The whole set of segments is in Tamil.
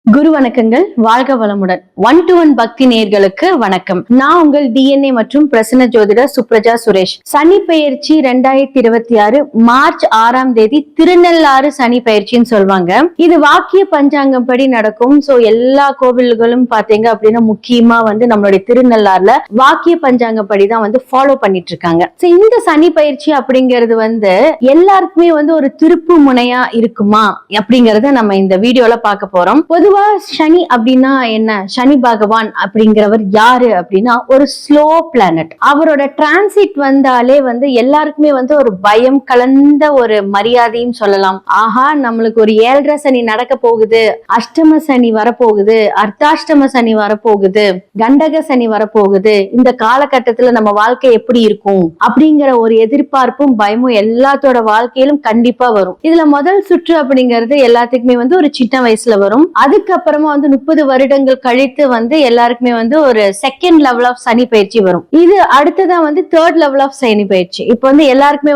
குரு வணக்கங்கள். வாழ்க வளமுடன். 1-to-1 பக்தி நேயர்களுக்கு வணக்கம். நான் உங்கள் DNA மற்றும் பிரசன்ன ஜோதிடர் சுப்ரஜா சுரேஷ். சனி பெயர்ச்சி 2026 மார்ச் 6ஆம் தேதி திருநள்ளாறு சனி பெயர்ச்சின்னு சொல்லுவாங்க. இது வாக்கிய பஞ்சாங்கம் படி நடக்கும். சோ எல்லா கோவில்களும் பாத்தீங்க அப்படின்னா முக்கியமா நம்மளுடைய திருநள்ளாறுல வாக்கிய பஞ்சாங்கம் படிதான் ஃபாலோ பண்ணிட்டு இருக்காங்க. இந்த சனி பயிற்சி அப்படிங்கிறது எல்லாருக்குமே ஒரு திருப்பு முனையா இருக்குமா அப்படிங்கறத நம்ம இந்த வீடியோல பார்க்க போறோம். பொதுவா சனி அப்படின்னா என்ன, சனி பகவான் அப்படிங்கிறவர் யாரு அப்படின்னா ஒரு ஸ்லோ பிளானட். அவரோட டிரான்சிட் வந்தாலே எல்லாருக்குமே ஒரு பயம் கலந்த ஒரு மரியாதையும் சொல்லலாம். ஆஹா, நம்மளுக்கு ஒரு 7.5 சனி நடக்க போகுது, அஷ்டம சனி வரப்போகுது, அர்த்தாஷ்டம சனி வரப்போகுது, கண்டக சனி வரப்போகுது, இந்த காலகட்டத்துல நம்ம வாழ்க்கை எப்படி இருக்கும் அப்படிங்கிற ஒரு எதிர்பார்ப்பும் பயமும் எல்லாத்தோட வாழ்க்கையிலும் கண்டிப்பா வரும். இதுல முதல் சுற்று அப்படிங்கிறது எல்லாத்துக்குமே ஒரு சின்ன வயசுல வரும். அதுக்கப்புறமா 30 வருடங்கள் கழித்து எல்லாருக்குமே ஒரு செகண்ட் லெவல் ஆஃப் சனி பயிற்சி வரும். இது அடுத்ததான் தேர்ட் லெவல் ஆஃப் சனி பயிற்சி. இப்போ எல்லாருக்குமே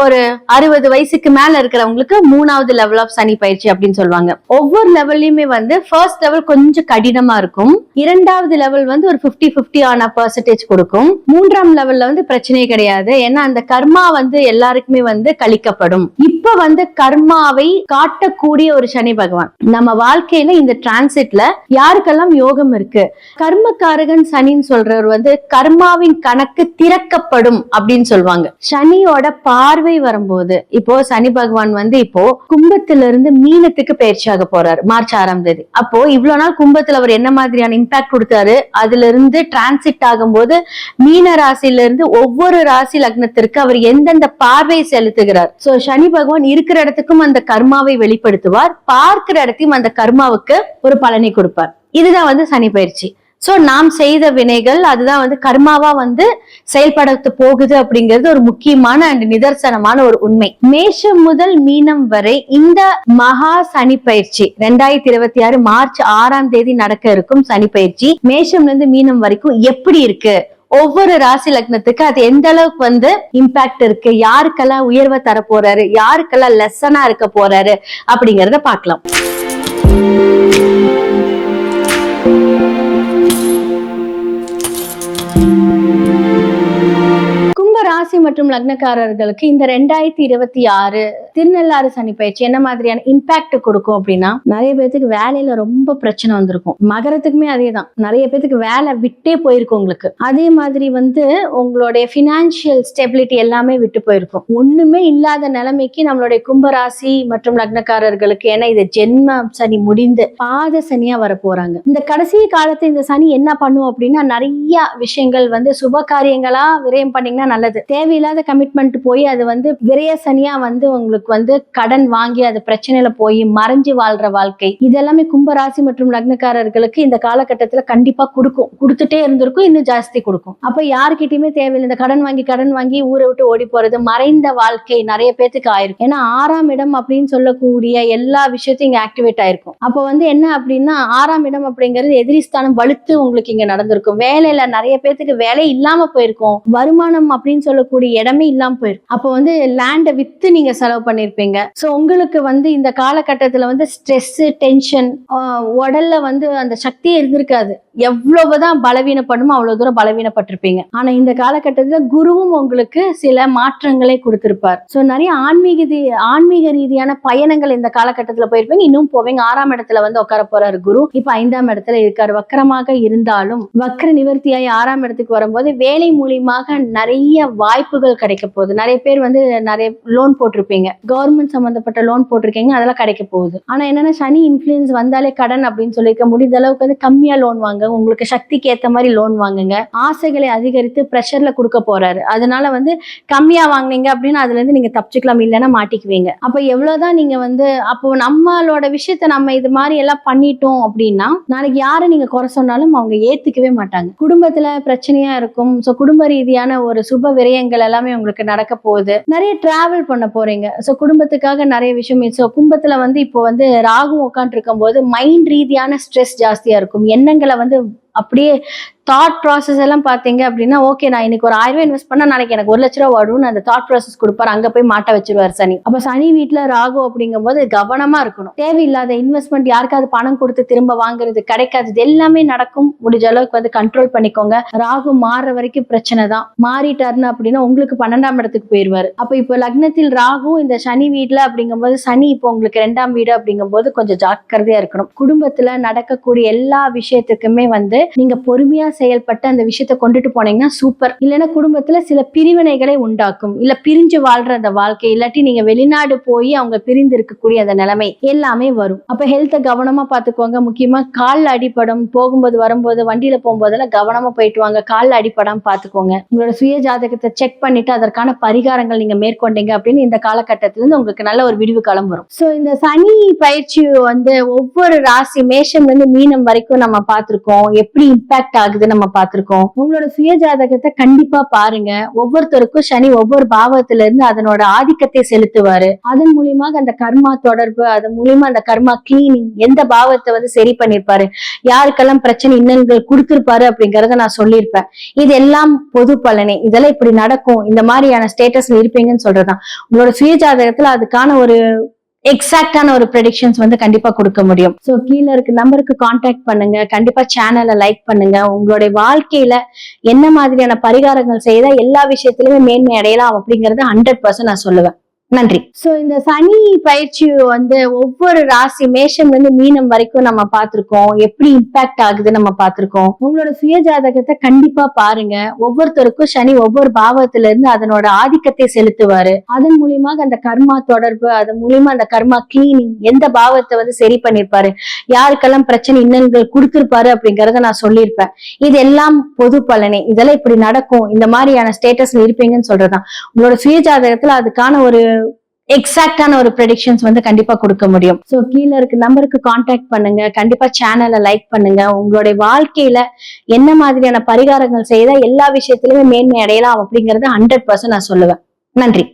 ஒரு 60 வயசுக்கு மேல இருக்கிறவங்களுக்கு 3வது லெவல் ஆஃப் சனி பயிற்சி அப்படின்னு சொல்லுவாங்க. ஒவ்வொரு லெவல்லையுமே ஃபர்ஸ்ட் லெவல் கொஞ்சம் கடினமா இருக்கும். 2வது லெவல் ஒரு 50-50 ஆன பெர்சன்டேஜ் கொடுக்கும். 3ஆம் லெவல்ல பிரச்சனையே கிடையாது. ஏன்னா அந்த கர்மா எல்லாருக்குமே கழிக்கப்படும். இப்ப கர்மாவை காட்டக்கூடிய ஒரு சனி பகவான் நம்ம வாழ்க்கையில இந்த டிரான்சிட்ல யாருக்கெல்லாம் யோகம் இருக்கு, கர்மகாரகன் சனின்னு சொல்றவர் கர்மாவின் கணக்கு திறக்கப்படும் அப்படின்னு சொல்லுவாங்க. சனியோட பார்வை வரும்போது இப்போ சனி பகவான் இப்போ கும்பத்திலிருந்து மீனத்துக்கு பயிற்சியாக போறாரு மார்ச் 6ஆம் தேதி. அப்போ இவ்வளவு நாள் கும்பத்துல அவர் என்ன மாதிரியான இம்பாக்ட் கொடுத்தாரு, அதுல இருந்து டிரான்சிட் ஆகும்போது மீன ராசியில இருந்து ஒவ்வொரு ராசி லக்னத்திற்கு அவர் எந்தெந்த பார்வை செலுத்துகிறார். சோ சனி பகவான் இருக்கிற இடத்துக்கும் அந்த கர்மாவை வெளிப்படுத்துவார், பார்க்கிற இடத்தையும் அந்த கர்மாவுக்கு ஒரு பலனை கொடுப்பார். இதுதான் சனி பயிற்சி. சோ நாம் செய்த வினைகள் அதுதான் கர்மாவா செயல்படுத்த போகுது அப்படிங்கிறது ஒரு முக்கியமான அண்ட் நிதர்சனமான ஒரு உண்மை. மேஷம் முதல் மீனம் வரை இந்த மகா சனி பயிற்சி 2026 மார்ச் 6ஆம் தேதி நடக்க இருக்கும் சனி பயிற்சி மேஷம்ல இருந்து மீனம் வரைக்கும் எப்படி இருக்கு, ஒவ்வொரு ராசி லக்னத்துக்கு அது எந்த அளவுக்கு இம்பாக்ட் இருக்கு, யாருக்கெல்லாம் உயர்வை தர போறாரு, யாருக்கெல்லாம் லெசனா இருக்க போறாரு அப்படிங்கறத பார்க்கலாம். ராசி மற்றும் லக்னக்காரர்களுக்கு இந்த 2026 திருநள்ளாறு சனி பயிற்சி என்ன மாதிரியான இம்பாக்ட் கொடுக்கும் அப்படின்னா, நிறைய பேருக்கு வேலையில ரொம்ப பிரச்சனை வந்திருக்கும். மகரத்துக்குமே அதேதான், நிறைய பேருக்கு வேலை விட்டே போயிருக்கும். உங்களுக்கு அதே மாதிரி உங்களுடைய பினான்சியல் ஸ்டெபிலிட்டி எல்லாமே விட்டு போயிருக்கும். ஒண்ணுமே இல்லாத நிலைமைக்கு நம்மளுடைய கும்பராசி மற்றும் லக்னக்காரர்களுக்கு, ஏன்னா இது ஜென்ம சனி முடிந்து பாத சனியா வர போறாங்க. இந்த கடைசி காலத்து இந்த சனி என்ன பண்ணும் அப்படின்னா, நிறைய விஷயங்கள் சுப காரியங்களா விரயம் பண்ணீங்கன்னா நல்லது. தேவையில்லாத கமிட்மெண்ட் போய் அது விரய சனியா உங்களுக்கு கடன் வாங்கி அது பிரச்சனையில போய் மறைஞ்சு வாழ்ற வாழ்க்கை, இதெல்லாமே கும்பராசி மற்றும் லக்னக்காரர்களுக்கு இந்த காலகட்டத்துல கண்டிப்பா கொடுத்துட்டே இருந்திருக்கும், இன்னும் ஜாஸ்தி கொடுக்கும். அப்ப யாருக்கிட்டயுமே தேவையில்லை இந்த கடன் வாங்கி ஊரை விட்டு ஓடி போறது, மறைந்த வாழ்க்கை நிறைய பேத்துக்கு ஆயிருக்கும். ஏன்னா 6ஆம் இடம் அப்படின்னு சொல்லக்கூடிய எல்லா விஷயத்தையும் இங்க ஆக்டிவேட் ஆயிருக்கும். அப்ப என்ன அப்படின்னா 6ஆம் இடம் அப்படிங்கிறது எதிரிஸ்தானம் வலுத்து உங்களுக்கு இங்க நடந்திருக்கும். வேலையில நிறைய பேத்துக்கு வேலை இல்லாம போயிருக்கும், வருமானம் அப்படின்னு சொல்லக்கூடிய இடமே இல்லாம போயிருக்கும். அப்போ லேண்டை வித்து நீங்க செலவு பண்ணிருப்பீங்க. சோ உங்களுக்கு இந்த காலகட்டத்துல ஸ்ட்ரெஸ், டென்ஷன், உடல்ல அந்த சக்தியே இருந்திருக்காது. எவ்வளவுதான் பலவீனப்படுமோ அவ்வளவு தூரம் பலவீனப்பட்டிருப்பீங்க. ஆனா இந்த காலகட்டத்துல குருவும் உங்களுக்கு சில மாற்றங்களை கொடுத்திருப்பார். சோ நிறைய ஆன்மீக ரீதியான பயணங்கள் இந்த காலகட்டத்துல போயிருப்பீங்க, இன்னும் போவீங்க. 6ஆம் இடத்துல உட்கார போறாரு குரு. இப்ப 5ஆம் இடத்துல இருக்காரு. வக்கரமாக இருந்தாலும் வக்கர நிவர்த்தியாகி 6ஆம் இடத்துக்கு வரும்போது வேலை மூலியமாக நிறைய வாய்ப்புகள் கிடைக்க போகுது. நிறைய பேர் நிறைய லோன் போட்டிருப்பீங்க, கவர்மெண்ட் சம்பந்தப்பட்ட லோன் போட்டிருக்கீங்க, அதெல்லாம் கிடைக்க போகுது. ஆனா என்னன்னா சனி இன்ஃபுளுன்ஸ் வந்தாலே கடன் அப்படின்னு சொல்லிக்க முடிந்த அளவுக்கு கம்மியா லோன் வாங்க, உங்களுக்கு சக்திக்கு ஏத்த மாதிரி லோன் வாங்குங்க. ஆசைகளை அதிகரித்து பிரஷர்ல கொடுக்க போறாரு. அதனால கம்மியா வாங்கினீங்க அப்படின்னா அதுல இருந்து நீங்க தப்பிச்சுக்கலாம், இல்லைன்னா மாட்டிக்குவீங்க. அப்ப எவ்வளவுதான் நீங்க அப்போ நம்மளோட விஷயத்த நம்ம இது மாதிரி எல்லாம் பண்ணிட்டோம் அப்படின்னா நாளைக்கு யாரை நீங்க குறை சொன்னாலும் அவங்க ஏத்துக்கவே மாட்டாங்க. குடும்பத்துல பிரச்சனையா இருக்கும். சோ குடும்ப ரீதியான ஒரு சுப விரயங்கள் எல்லாமே உங்களுக்கு நடக்க போகுது. நிறைய டிராவல் பண்ண போறீங்க. சோ குடும்பத்துக்காக நிறைய விஷயம். சோ கும்பத்துல இப்போ ராகு உட்காந்து இருக்கும் போது மைண்ட் ரீதியான ஸ்ட்ரெஸ் ஜாஸ்தியா இருக்கும். எண்ணங்களை அப்படியே தாட் ப்ராசஸ் எல்லாம் பாத்தீங்க அப்படின்னா, ஓகே நான் இன்னைக்கு ஒரு 1000 ரூபாய் இன்வெஸ்ட் பண்ணா நாளைக்கு எனக்கு 1 லட்ச ரூபா வரும்னு அந்த தாட் ப்ராசஸ் கொடுப்பாரு. அங்க போய் மாட்ட வச்சிருவாரு சனி. அப்ப சனி வீட்டுல ராகு அப்படிங்கும் போது கவனமா இருக்கணும். தேவையில்லாத இன்வெஸ்ட்மெண்ட் யாருக்காவது பணம் கொடுத்து திரும்ப வாங்குறது கிடைக்காது எல்லாமே நடக்கும். முடிஞ்ச அளவுக்கு வந்து கண்ட்ரோல் பண்ணிக்கோங்க. ராகு மாறுற வரைக்கும் பிரச்சனை தான். மாறிட்டாருன்னு அப்படின்னா உங்களுக்கு 12ஆம் இடத்துக்கு போயிருவாரு. அப்ப இப்ப லக்னத்தில் ராகு இந்த சனி வீட்டுல அப்படிங்கும் போது சனி இப்போ உங்களுக்கு 2ஆம் வீடு அப்படிங்கும் போது கொஞ்சம் ஜாக்கிரதையா இருக்கணும். குடும்பத்துல நடக்கக்கூடிய எல்லா விஷயத்துக்குமே வந்து நீங்க பொறுமையா செயல்பட்டு அந்த விஷயத்த கொண்டுட்டு போனீங்கன்னா சூப்பர். இல்லைன்னா குடும்பத்துல சில பிரிவினைகளை உண்டாக்கும். இல்ல பிரிஞ்சு வாழ்ற அந்த வாழ்க்கை, இல்லாட்டி நீங்க வெளிநாடு போய் அவங்க பிரிந்து இருக்கக்கூடிய அந்த நிலைமை எல்லாமே வரும். அப்ப ஹெல்த்தை கவனமா பாத்துக்கோங்க. முக்கியமா கால்ல அடிப்படும். போகும்போது வரும்போது வண்டியில போகும்போதெல்லாம் கவனமா போயிட்டு வாங்க. கால்ல அடிப்படாம பாத்துக்கோங்க. உங்களோட சுய ஜாதகத்தை செக் பண்ணிட்டு அதற்கான பரிகாரங்கள் நீங்க மேற்கொண்டீங்க அப்படின்னு இந்த காலகட்டத்தில இருந்து உங்களுக்கு நல்ல ஒரு விடிவு காலம் வரும். சோ இந்த சனி பயிற்சி வந்து ஒவ்வொரு ராசி மேஷம்ல இருந்து மீனம் வரைக்கும் நம்ம பார்த்திருக்கோம். எப்படி இம்பாக்ட் ஆகுது நம்ம பார்த்திருக்கோம். உங்களோட சுய ஜாதகத்தை கண்டிப்பா பாருங்க. ஒவ்வொருத்தருக்கும் சனி ஒவ்வொரு பாவத்துல இருந்து அதனோட ஆதிக்கத்தை செலுத்துவாரு. அதன் மூலியமாக அந்த கர்மா தொடர்பு, அதன் மூலியமா அந்த கர்மா கிளீனிங், எந்த பாவத்தை வந்து சரி பண்ணிருப்பாரு, யாருக்கெல்லாம் பிரச்சனை இன்னல்கள் கொடுத்திருப்பாரு அப்படிங்கறத நான் சொல்லியிருப்பேன். இது எல்லாம் பொது பலனே. இதெல்லாம் இப்படி நடக்கும், இந்த மாதிரியான ஸ்டேட்டஸ்ல இருப்பீங்கன்னு சொல்றதுதான். உங்களோட சுய ஜாதகத்துல அதுக்கான ஒரு எக்ஸாக்டான ஒரு ப்ரெடிக்ஷன்ஸ் வந்து கண்டிப்பா கொடுக்க முடியும். சோ கீழே இருக்க நம்பருக்கு கான்டாக்ட் பண்ணுங்க. கண்டிப்பா சேனலை லைக் பண்ணுங்க. உங்களுடைய வாழ்க்கையில என்ன மாதிரியான பரிகாரங்கள் செய்தா எல்லா விஷயத்திலுமே மேன்மை அடையலாம் அப்படிங்கறத 100% நான் சொல்லுவேன். நன்றி. சோ இந்த சனி பயிற்சி வந்து ஒவ்வொரு ராசி மேஷம்ல இருந்து மீனம் வரைக்கும் நம்ம பார்த்திருக்கோம். எப்படி இம்பாக்ட் ஆகுது நம்ம பார்த்திருக்கோம். உங்களோட சுய ஜாதகத்தை கண்டிப்பா பாருங்க. ஒவ்வொருத்தருக்கும் சனி ஒவ்வொரு பாவத்துல இருந்து அதனோட ஆதிக்கத்தை செலுத்துவாரு. அதன் மூலியமாக அந்த கர்மா தொடர்பு, அதன் மூலியமா அந்த கர்மா கிளீனிங், எந்த பாவத்தை வந்து சரி பண்ணிருப்பாரு, யாருக்கெல்லாம் பிரச்சனை இன்னல்கள் கொடுத்திருப்பாரு அப்படிங்கறத நான் சொல்லியிருப்பேன். இது எல்லாம் பொது பலனே. இதெல்லாம் இப்படி நடக்கும், இந்த மாதிரியான ஸ்டேட்டஸ்ல இருப்பீங்கன்னு சொல்றதுதான். உங்களோட சுய ஜாதகத்துல அதுக்கான ஒரு எக்ஸாக்டான ஒரு ப்ரெடிக்ஷன்ஸ் வந்து கண்டிப்பா கொடுக்க முடியும். சோ கீழே இருக்க நம்பருக்கு கான்டாக்ட் பண்ணுங்க. கண்டிப்பா சேனலை லைக் பண்ணுங்க. உங்களுடைய வாழ்க்கையில என்ன மாதிரியான பரிகாரங்கள் செய்தா எல்லா விஷயத்திலுமே மேன்மை அடையலாம் அப்படிங்கறத 100% நான் சொல்லுவேன். நன்றி.